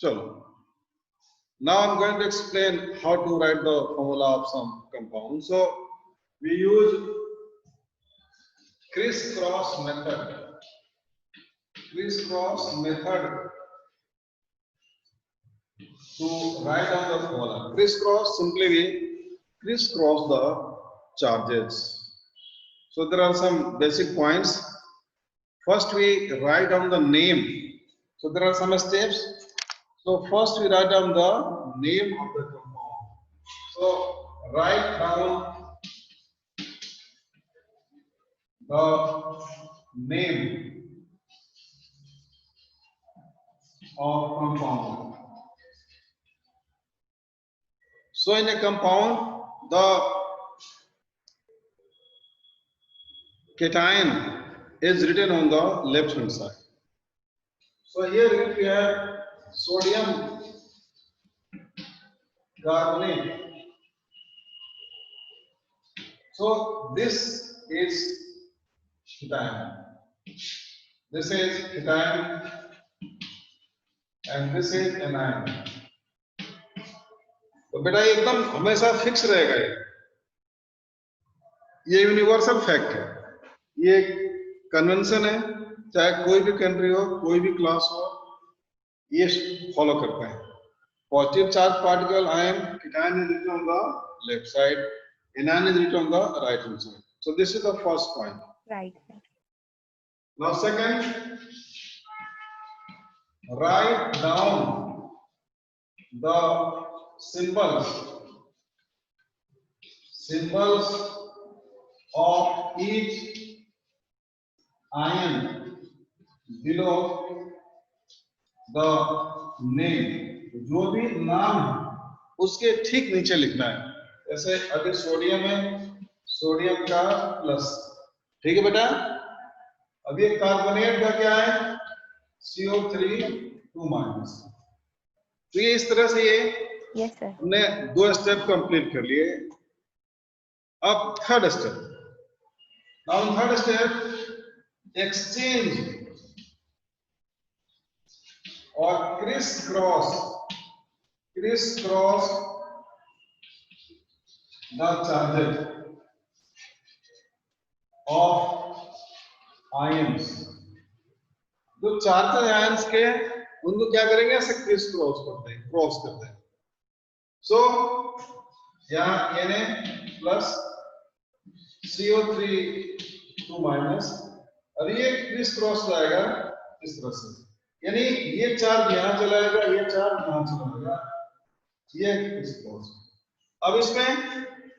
Chalo. Now I'm going to explain how to write the formula of some compound. So we use crisscross method. Crisscross method to write down the formula. Crisscross, simply we crisscross the charges. So there are some basic points. First we write down the name. So there are some steps. So first we write down the name of the compound. So write down the name of compound. So in a compound, the cation is written on the left hand side. So here if we have sodium carbonate, so this is cation. This is cation and this is anion. तो बेटा ये एकदम हमेशा fix रहेगा, ये universal fact है, ये convention है, चाहे कोई भी कंट्री हो, कोई भी क्लास हो, ये फॉलो करते हैं. Positive charge particle ion cation is written on the left side, anion is written on the right hand side. So this is the first point. Right. Now second, write down the symbols of each ion below the name. जो भी नाम है उसके ठीक नीचे लिखना है. जैसे अगर सोडियम है, सोडियम का प्लस, ठीक है बेटा. अभी कार्बोनेट का क्या है, CO3 2-. तो ये इस तरह से ये Yes, sir. हमने 2 स्टेप कंप्लीट कर लिए. अब third step. Now third step, exchange और crisscross the charges of ions. जो चार्जेस आयंस के उनको क्या करेंगे, ऐसे crisscross करते हैं, क्रॉस करते हैं. सो यहाँ Na प्लस CO3 2-, और ये crisscross जाएगा इस तरह से, यानी ये चार्ज यहाँ चला जाएगा, ये चार्ज यहाँ चला जाएगा, ये crisscross. अब इसमें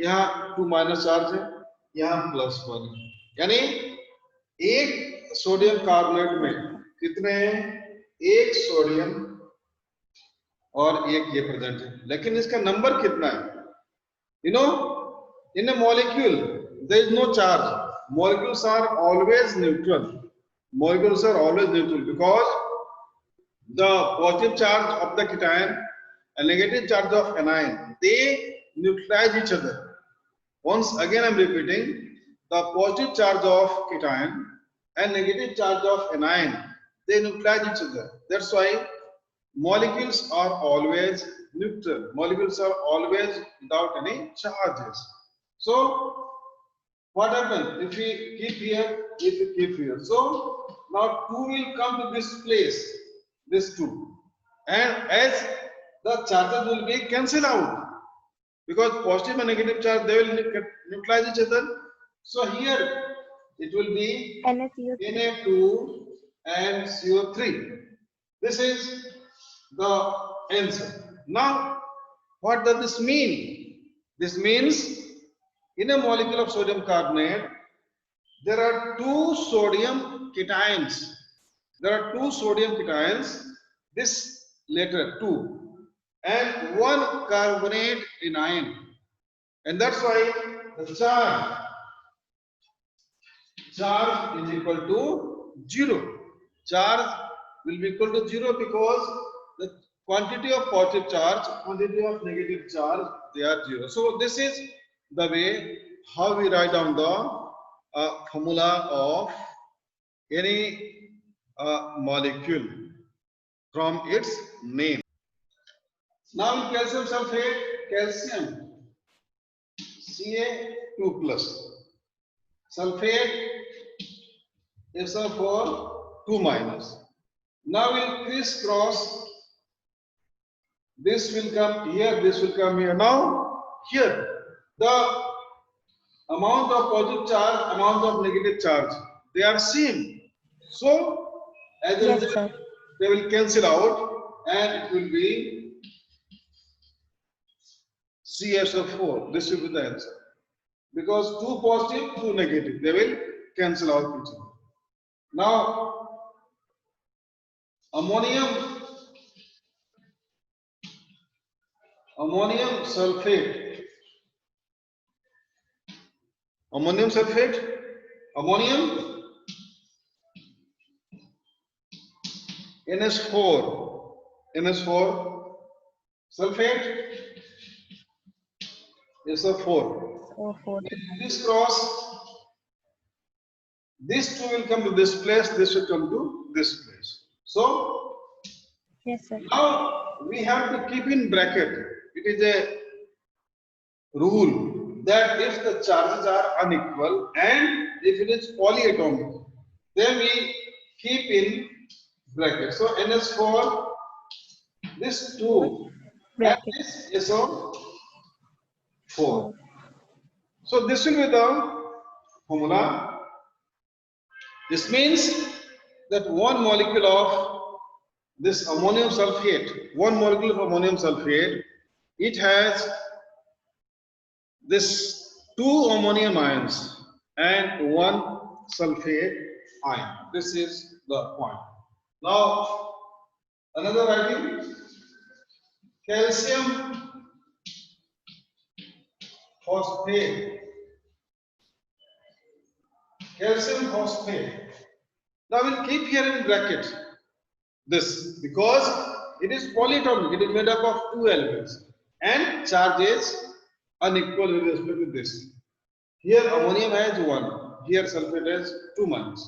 यहाँ 2- चार्ज है, यहाँ +1, यानी एक सोडियम कार्बोनेट में कितने हैं, एक सोडियम और एक ये प्रेजेंट है, लेकिन इसका नंबर कितना है. You know, in a molecule there is no charge. Molecules are always neutral. Molecules are always neutral because the positive charge of the cation and negative charge of anion, they neutralize each other. Once again I am repeating, the positive charge of cation and negative charge of anion, they neutralize each other. That's why molecules are always neutral. Molecules are always without any charges. So what happens if we keep here, if we keep here? So now 2 will come to this place, this 2, and as the charges will be cancelled out because positive and negative charge, they will neutralize each other. So here it will be Na2 and CO3. This is the answer. Now what does this mean? This means in a molecule of sodium carbonate, there are 2 sodium cations. There are 2 sodium cations, this letter 2, and 1 carbonate anion. And that's why the charge is equal to 0. Charge will be equal to 0 because the quantity of positive charge, quantity of negative charge, they are 0. So this is the way how we write down the formula of any molecule from its name. Now calcium sulfate, calcium Ca2 plus. Sulfate SO4 2 minus. Now we'll crisscross. This will come here, this will come here. Now here the amount of positive charge, amount of negative charge, they are same. So as a result, they will cancel out and it will be CSO4. This will be the answer. Because 2 positive, 2 negative, they will cancel out each other. Now, ammonium sulfate. Ammonium sulfate, ammonium NS4 sulfate SO4. This cross, this two will come to this place, this will come to this place. So, yes, sir. Now we have to keep in bracket. It is a rule that if the charges are unequal and if it is polyatomic, then we keep in bracket. So NS4, this 2 and this SO4. So this will be the formula. This means that one molecule of this ammonium sulfate, one molecule of ammonium sulfate, it has this 2 ammonium ions and 1 sulfate ion. This is the point. Now, another writing, calcium phosphate. Calcium phosphate. Now we'll keep here in bracket this because it is polyatomic. It is made up of 2 elements and charge is unequal with respect to this. Here ammonium has 1. Here sulfate has 2 minus.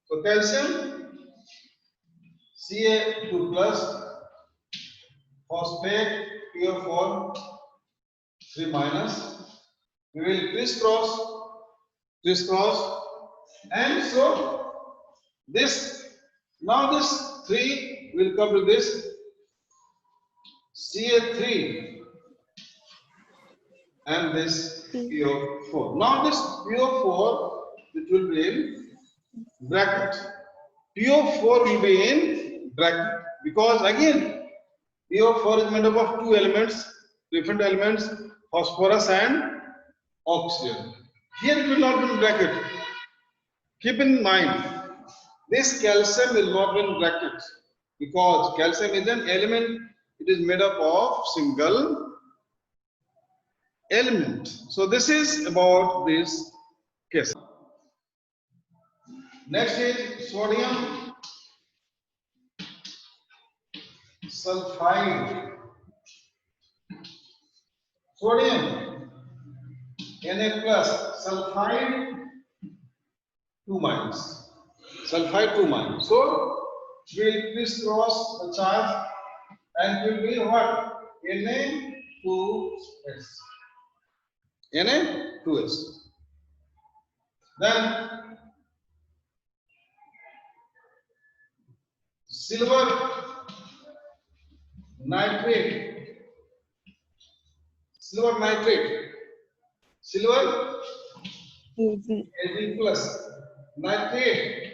So calcium Ca2 plus, phosphate PO4 3 minus. We will crisscross, and so this, now this 3 will come to this Ca3 and this PO4. Now this PO4, it will be in bracket. PO4 will be in bracket because again PO4 is made up of 2 elements, different elements, phosphorus and oxygen. Here it will not be in bracket. Keep in mind, this calcium will not be in bracket because calcium is an element. It is made up of single element. So this is about this case. Next is sodium sulfide. Sodium Na plus, sulfide 2 minus. Sulfide 2 minus. So we will crisscross the charge and it will be what? Na2S. Na2S. Then silver nitrate. Silver nitrate. Silver Ag plus. Nitrate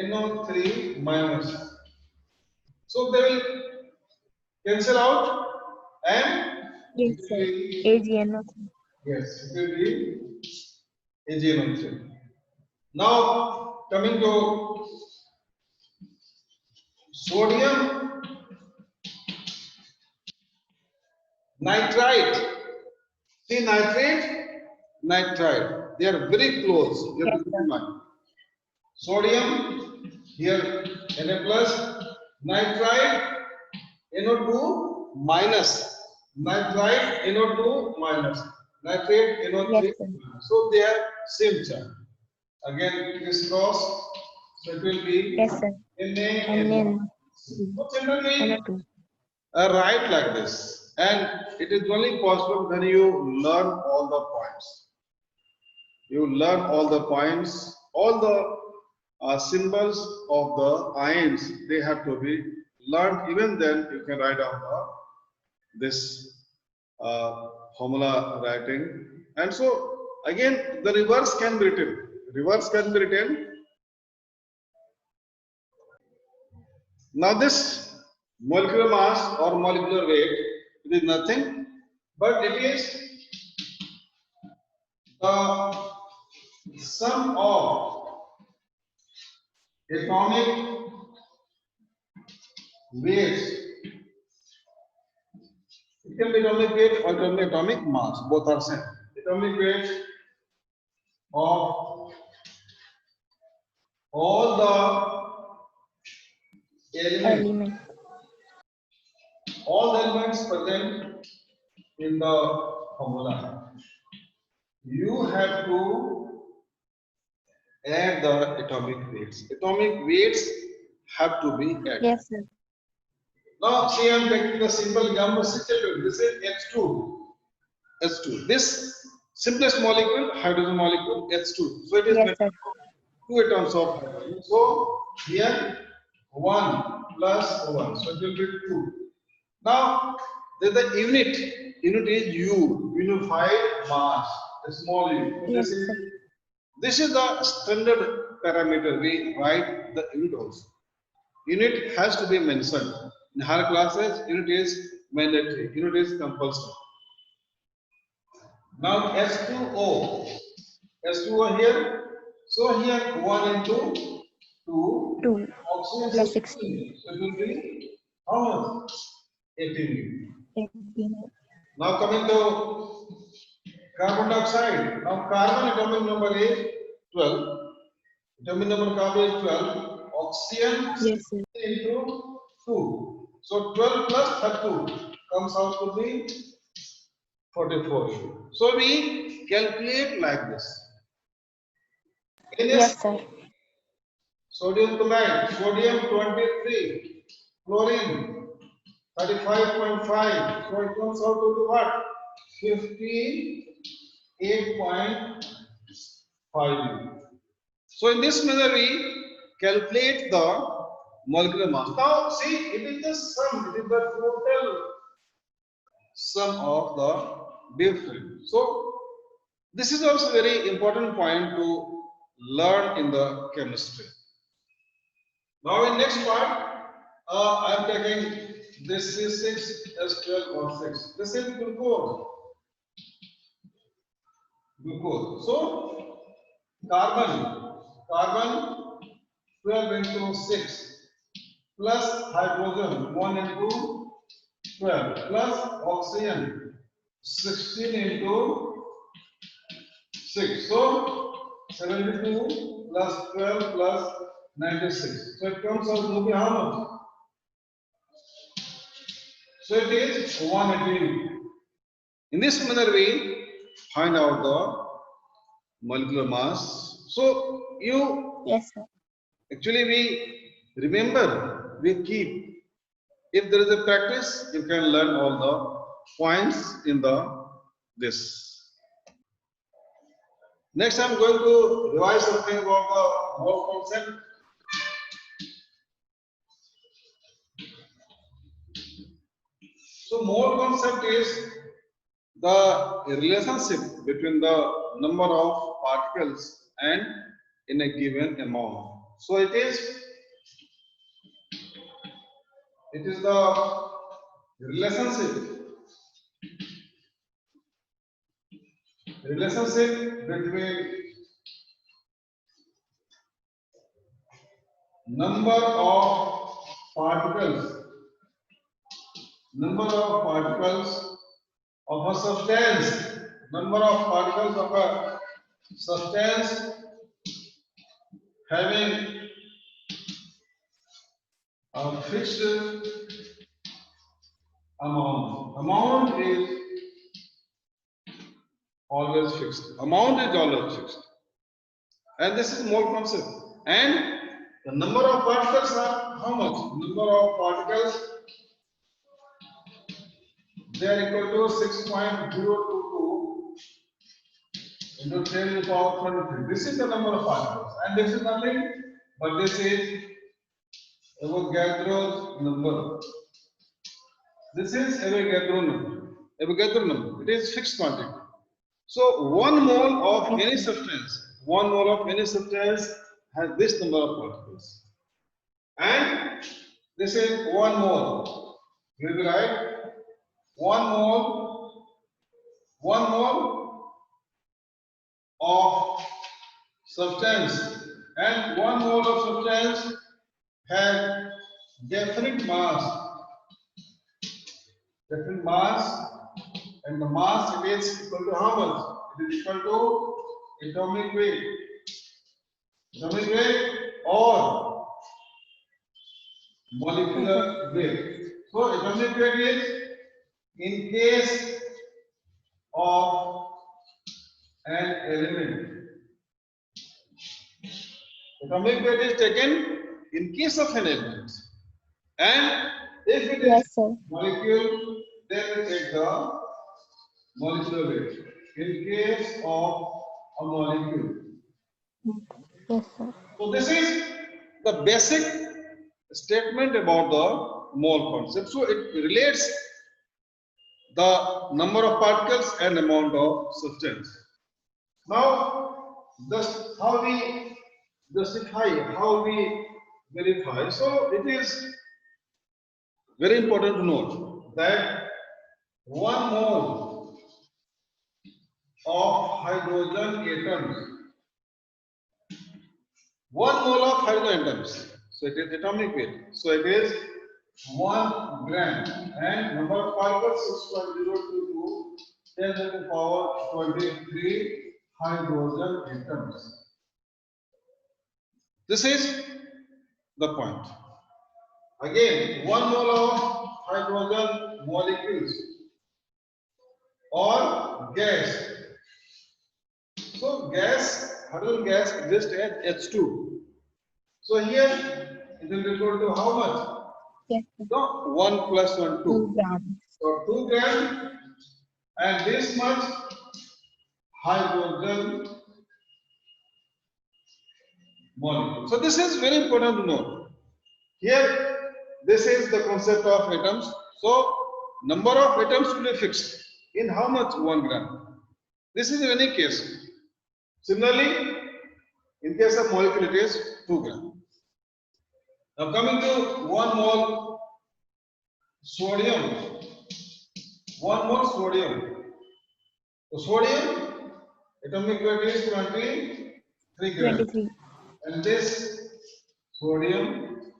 NO3 minus. So they will cancel out and yes, sir. AgNO3. Yes, it will be AgNO3. Now coming to sodium nitrite. See nitrate, nitrite. They are very close. You have to keep in mind. Sodium here Na plus, nitrite NO2 minus, nitrite NO2 minus, nitrate NO3. Yes, so they are same charge. Again, crisscross. So it will be yes, sir. Na. So generally, write like this, and it is only possible when you learn all the points. You learn all the points, all the symbols of the ions. They have to be learned. Even then, you can write down this formula writing. And so again, the reverse can be written. Reverse can be written. Now this molecular mass or molecular weight, it is nothing but it is the sum of atomic weights. It can be atomic weight or it can be atomic mass. Both are same. Atomic weights of all the elements. All the elements present in the formula. You have to add the atomic weights. Atomic weights have to be added. Yes, sir. Now, see, I am taking the simple example. This is H2. H2. This simplest molecule, hydrogen molecule, H2. So it is Yes, sir. 2 atoms of hydrogen. So here 1 plus 1. So it will be 2. Now, the unit. Unit is U. Unified mass. A small u. Yes, This is the standard parameter. We write the unit also. Unit has to be mentioned. In higher classes, unit is mandatory. Unit is compulsory. Now H2O. H2O here. So here 1 into 2. 2 Oxygen plus 16. So it will be how much? 18. 18. Now coming to carbon dioxide. Now carbon atomic number is 12. Atomic number of carbon is 12. Oxygen Yes, sir. into 2. So 12 plus 32 comes out to be 44. So we calculate like this. Yes, sir. Sodium chloride, sodium 23, chlorine 35.5. So it comes out to be what? 58.5. So in this manner we calculate the molecular mass. Now see, it is the sum, it is the total sum of the difference. So this is also very important point to learn in the chemistry. Now in next part, I am taking this C6H12O6. This is glucose. Glucose. So carbon 12 into 6 plus hydrogen 1 into 12 plus oxygen 16 into 6. So 72 plus 12 plus 96. So it comes out to be how much? So it is 118. In this manner we find out the molecular mass. So you Yes, sir. actually we remember, we keep. If there is a practice, you can learn all the points in this. Next, I am going to revise something about the mole concept. So, mole concept is the relationship between the number of particles and in a given amount. So, it is the relationship between number of particles of a substance, number of particles of a substance having a fixed amount. Amount is always fixed. And this is mole concept. And the number of particles are how much? Number of particles they are equal to 6.022 into 10 to the power 23. This is the number of particles, and this is nothing but this is Avogadro's number. This is Avogadro number. Avogadro number. It is fixed quantity. So 1 mole of any substance, 1 mole of any substance has this number of particles, and this is 1 mole. You will write 1 mole of substance, and 1 mole of substance has definite mass, and the mass it is equal to how much? It is equal to atomic weight or molecular weight. So atomic weight is in case of an element. Atomic weight is taken in case of an element, and if it is Yes, sir. molecule, then we take the molecular weight in case of a molecule. Yes, sir. So this is the basic statement about the mole concept. So it relates the number of particles and amount of substance. Now, just how we justify, how we verify. So it is very important to note that 1 mole of hydrogen atoms, 1 mole of hydrogen atoms, so it is atomic weight, so it is 1 gram, and number of particles 6.022 10 to the power 23 hydrogen atoms. This is the point. Again, 1 mole of hydrogen molecules or gas. So gas, hydrogen gas exists as H2. So here it will be equal to how much? Yes, sir. So 1 plus 1, 2. 2 grams. So 2 grams and this much hydrogen molecule. So this is very important to know. Here, this is the concept of atoms. So number of atoms will be fixed in how much? 1 gram. This is in any case. Similarly, in case of molecule, it is 2 gram. Now coming to 1 mole sodium. 1 mole sodium. So sodium atomic weight is 23 grams. 23. And this sodium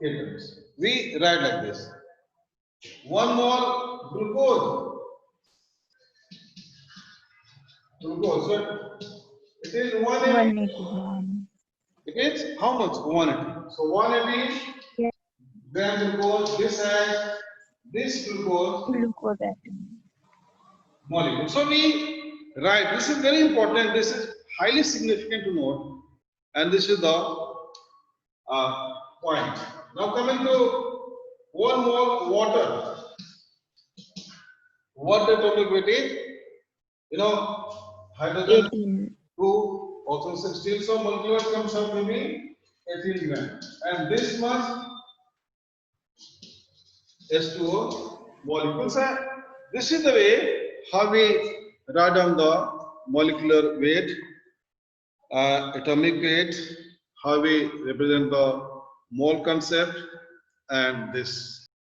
atoms. We write like this. 1 mole glucose. So it is 180. 180 grams. It is how much? 180. So 180 Yes. gram glucose. This has this glucose Glucose atom. molecule. So we write. This is very important. This is highly significant to note, and this is the point. Now coming to 1 mole water. What the atomic weight is? You know, hydrogen 18. 2, also 16. So molecular comes out to be 18 grams. And this much H2O molecules. This is the way how we write down the molecular weight, atomic weight, how we represent the mole concept, and this